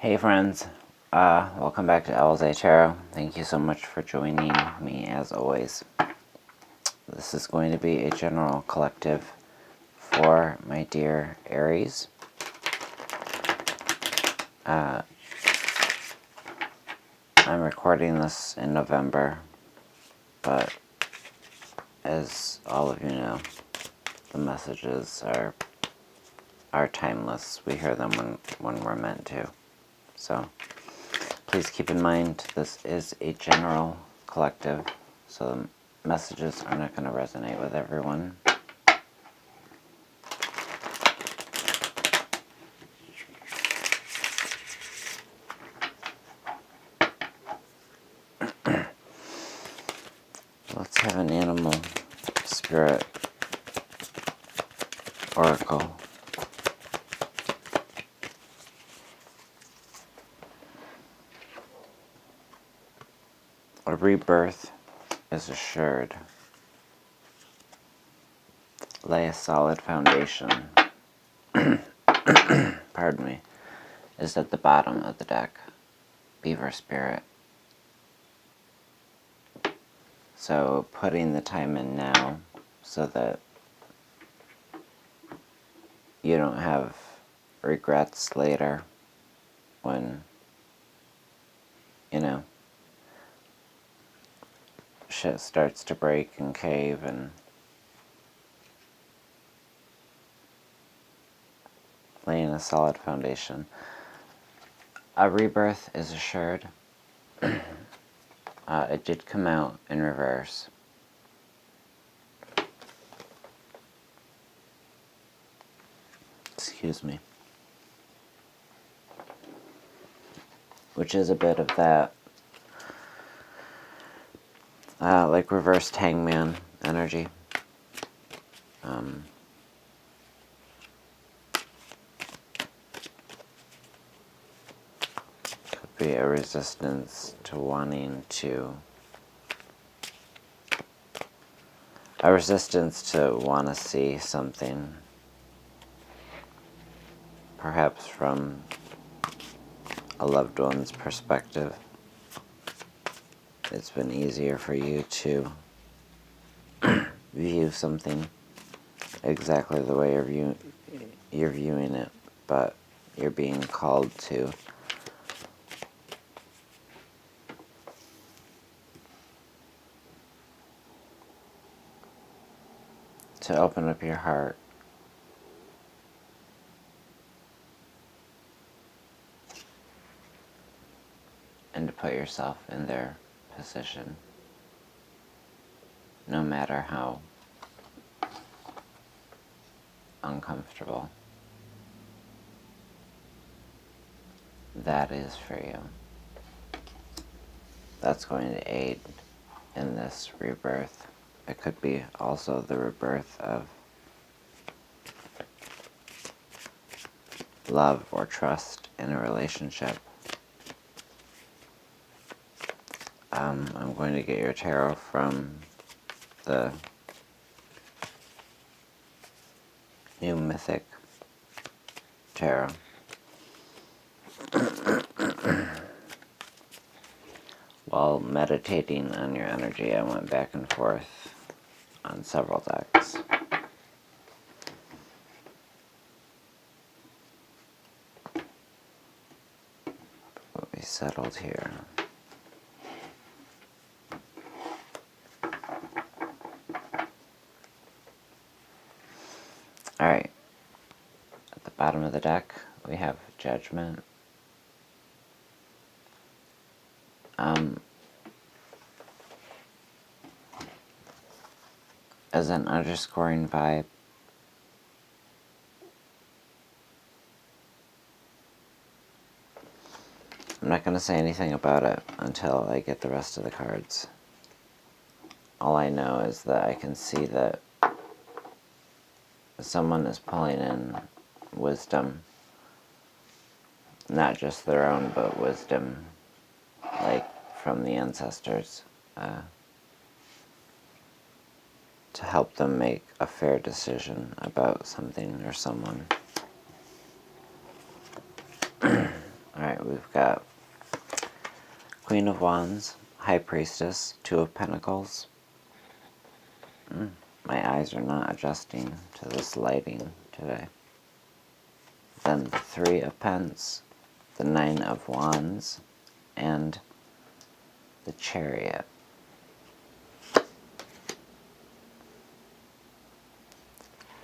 Hey friends, welcome back to Owlets Tarot. Thank you so much for joining me as always. This is going to be a general collective for my dear Aries. I'm recording this in November, but as all of you know, the messages are timeless. We hear them when we're meant to. So please keep in mind this is a general collective, so the messages are not going to resonate with everyone. Let's have an animal spirit oracle. A rebirth is assured. Lay a solid foundation. Pardon me. Is at the bottom of the deck. Beaver spirit. So putting the time in now so that you don't have regrets later when, shit starts to break and cave and laying a solid foundation. A rebirth is assured. It did come out in reverse. Excuse me. Which is a bit of that, like reversed hangman energy. Could be a resistance to wanting to, a resistance to want to see something, perhaps from a loved one's perspective. It's been easier for you to view something exactly the way you're viewing it, but you're being called to open up your heart and to put yourself in their position, no matter how uncomfortable that is for you. That's going to aid in this rebirth. It could be also the rebirth of love or trust in a relationship. I'm going to get your tarot from the new Mythic Tarot. While meditating on your energy, I went back and forth on several decks. But we settled here. Alright, at the bottom of the deck, we have Judgment. As an underscoring vibe, I'm not going to say anything about it until I get the rest of the cards. All I know is that I can see that someone is pulling in wisdom, not just their own, but wisdom, like from the ancestors, to help them make a fair decision about something or someone. Alright, we've got Queen of Wands, High Priestess, Two of Pentacles. My eyes are not adjusting to this lighting today. Then the Three of Pence, the Nine of Wands, and the Chariot.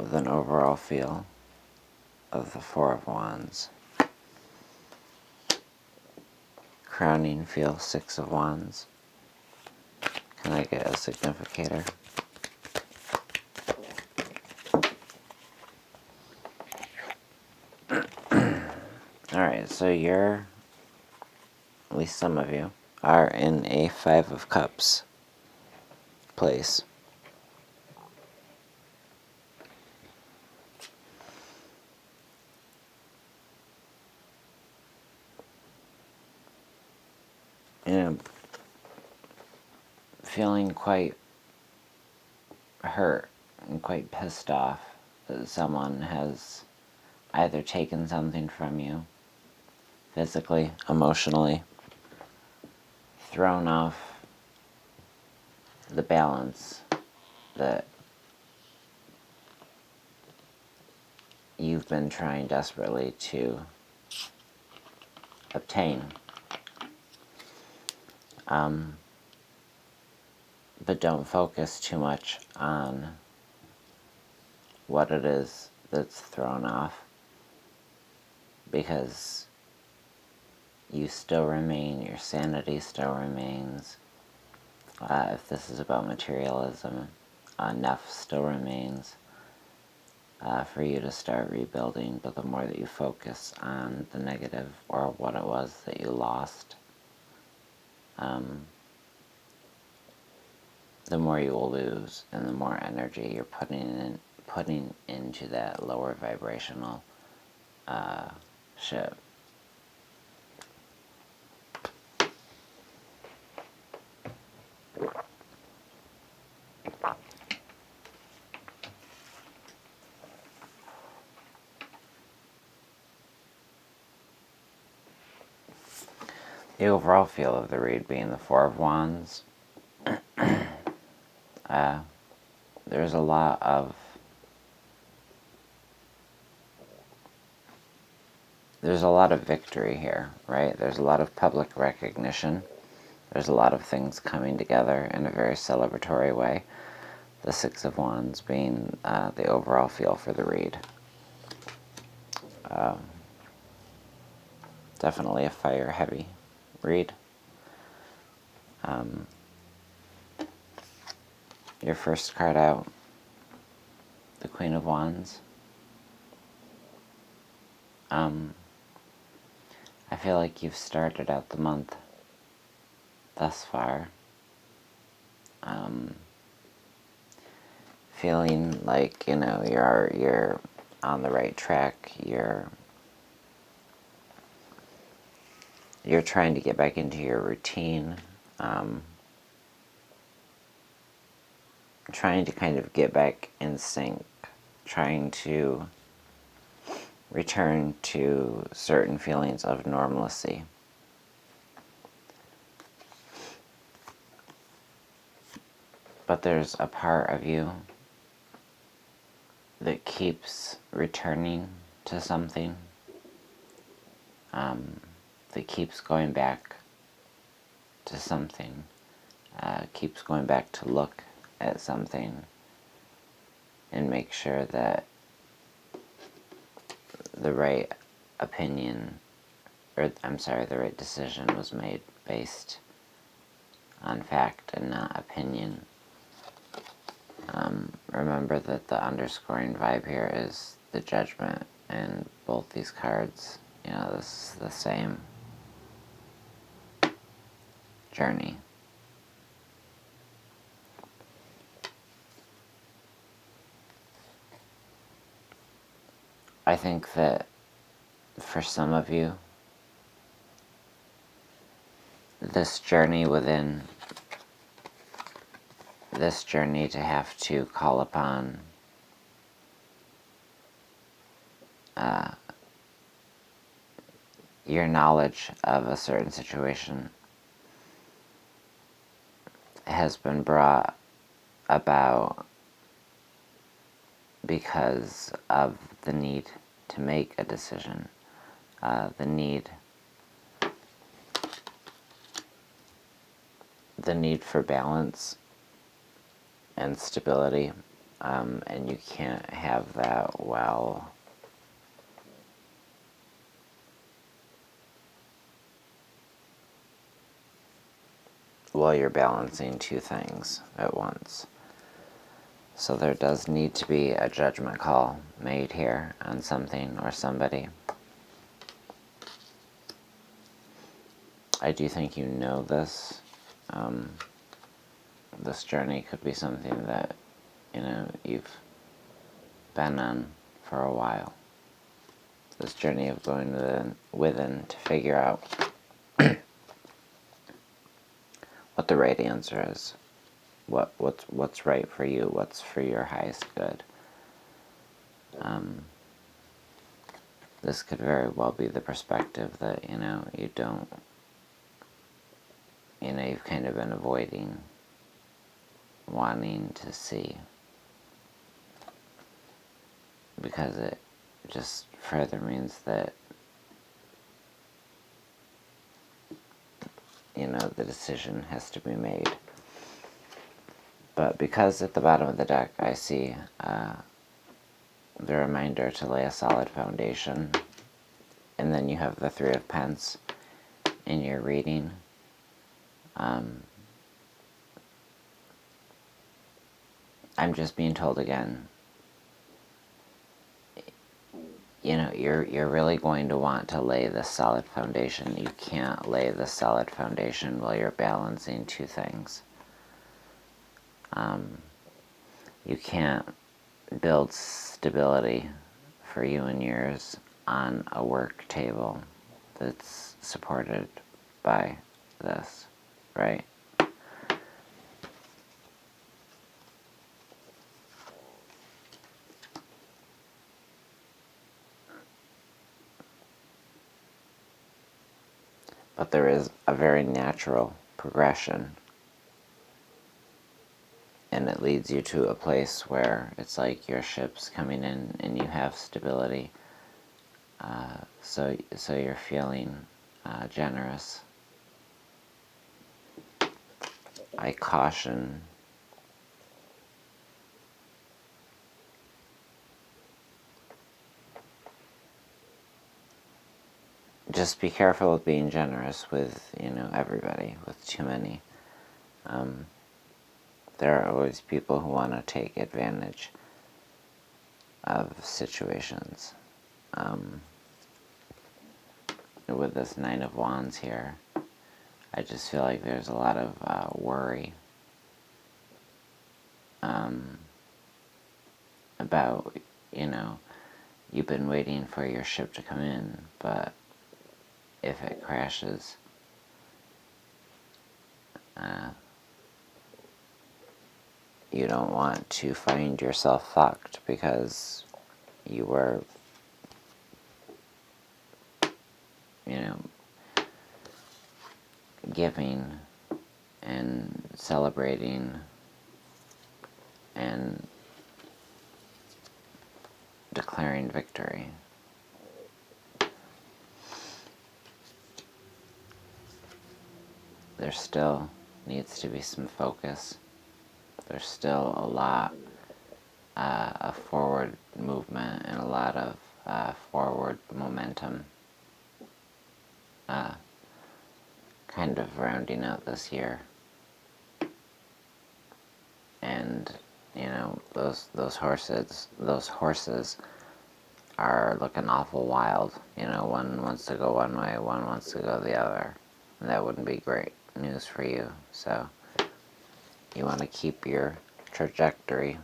With an overall feel of the Four of Wands. Crowning feel, Six of Wands. Can I get a significator? Alright, so you're, at least some of you, are in a Five of Cups place. You know, feeling quite hurt and quite pissed off that someone has either taken something from you, physically, emotionally, thrown off the balance that you've been trying desperately to obtain. But don't focus too much on what it is that's thrown off, because you still remain, your sanity still remains. If this is about materialism, enough still remains for you to start rebuilding, but the more that you focus on the negative or what it was that you lost, the more you will lose, and the more energy you're putting into that lower vibrational ship. The overall feel of the read being the Four of Wands. There's a lot of victory here, right? There's a lot of public recognition. There's a lot of things coming together in a very celebratory way. The Six of Wands being the overall feel for the read. Definitely a fire-heavy read. Your first card out, the Queen of Wands. I feel like you've started out the month thus far feeling like, you know, you're on the right track. You're trying to get back into your routine, trying to kind of get back in sync, trying to return to certain feelings of normalcy. But there's a part of you that keeps returning to something, that keeps going back to something, keeps going back to look at something and make sure that the right opinion, or I'm sorry, the right decision was made based on fact and not opinion. Remember that the underscoring vibe here is the Judgment, and both these cards, you know, this is the same journey. I think that for some of you, this journey to have to call upon your knowledge of a certain situation has been brought about because of the need to make a decision, the need for balance and stability, and you can't have that while you're balancing two things at once. So there does need to be a judgment call made here on something or somebody. I do think you know this. This journey could be something that, you've been on for a while. This journey of going within to figure out what the right answer is. What's right for you, what's for your highest good. This could very well be the perspective that, you don't, you've kind of been avoiding wanting to see, because it just further means that, the decision has to be made. But because at the bottom of the deck I see the reminder to lay a solid foundation, and then you have the Three of Pence in your reading, I'm just being told again, you're really going to want to lay this solid foundation. You can't lay the solid foundation while you're balancing two things. You can't build stability for you and yours on a work table that's supported by this, right? But there is a very natural progression, and it leads you to a place where it's like your ship's coming in and you have stability. So you're feeling generous. I caution just be careful with being generous with, everybody, with too many. There are always people who want to take advantage of situations. With this Nine of Wands here, I just feel like there's a lot of worry about, you've been waiting for your ship to come in, but if it crashes, you don't want to find yourself fucked because you were, giving and celebrating and declaring victory. There still needs to be some focus. There's still a lot of forward movement and a lot of forward momentum kind of rounding out this year. And, those horses are looking awful wild. One wants to go one way, one wants to go the other. And that wouldn't be great news for you. So you want to keep your trajectory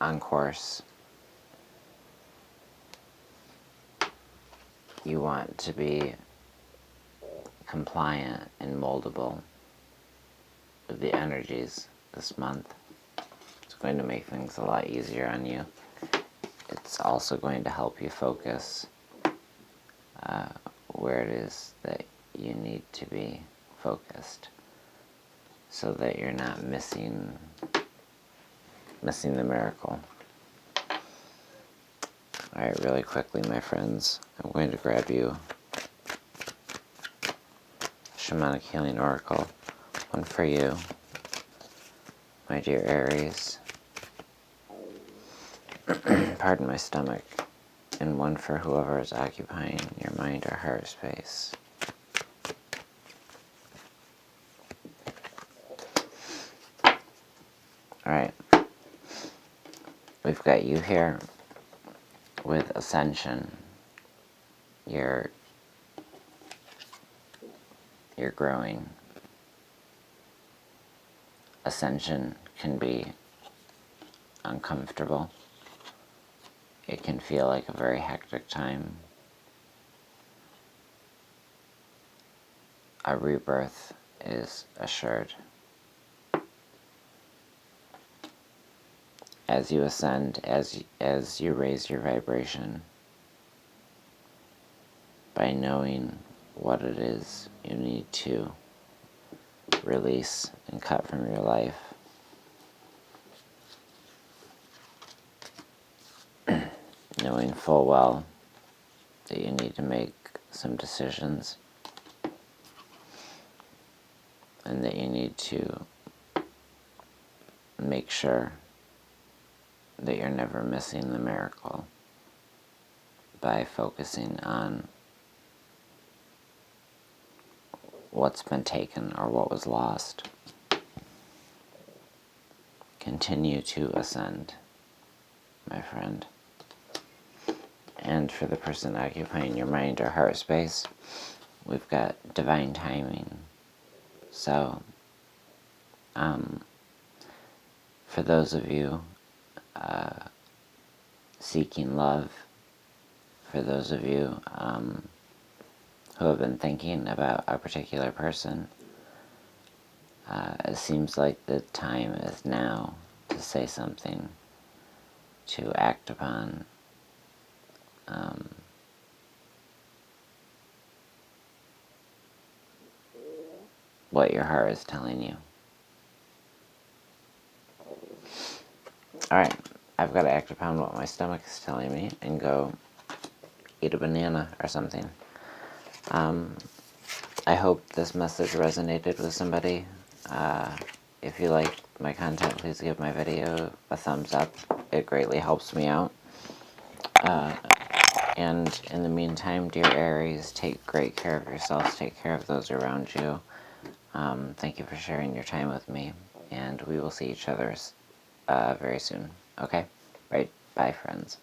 on course. You want to be compliant and moldable with the energies this month. It's going to make things a lot easier on you. It's also going to help you focus where it is that you need to be focused, so that you're not missing the miracle. Alright, really quickly, my friends, I'm going to grab you Shamanic Healing Oracle. One for you, my dear Aries. Pardon my stomach. And one for whoever is occupying your mind or heart space. Alright. We've got you here with Ascension. You're growing. Ascension can be uncomfortable. It can feel like a very hectic time. A rebirth is assured. As you ascend, as you raise your vibration, by knowing what it is you need to release and cut from your life, knowing full well that you need to make some decisions and that you need to make sure that you're never missing the miracle by focusing on what's been taken or what was lost. Continue to ascend, my friend. And for the person occupying your mind or heart space, we've got divine timing. So, for those of you seeking love, for those of you who have been thinking about a particular person, it seems like the time is now to say something, to act upon what your heart is telling you. Alright, I've got to act upon what my stomach is telling me and go eat a banana or something. I hope this message resonated with somebody. If you like my content, please give my video a thumbs up. It greatly helps me out. And in the meantime, dear Aries, take great care of yourselves, take care of those around you. Thank you for sharing your time with me, and we will see each other very soon. Okay? Right, bye friends.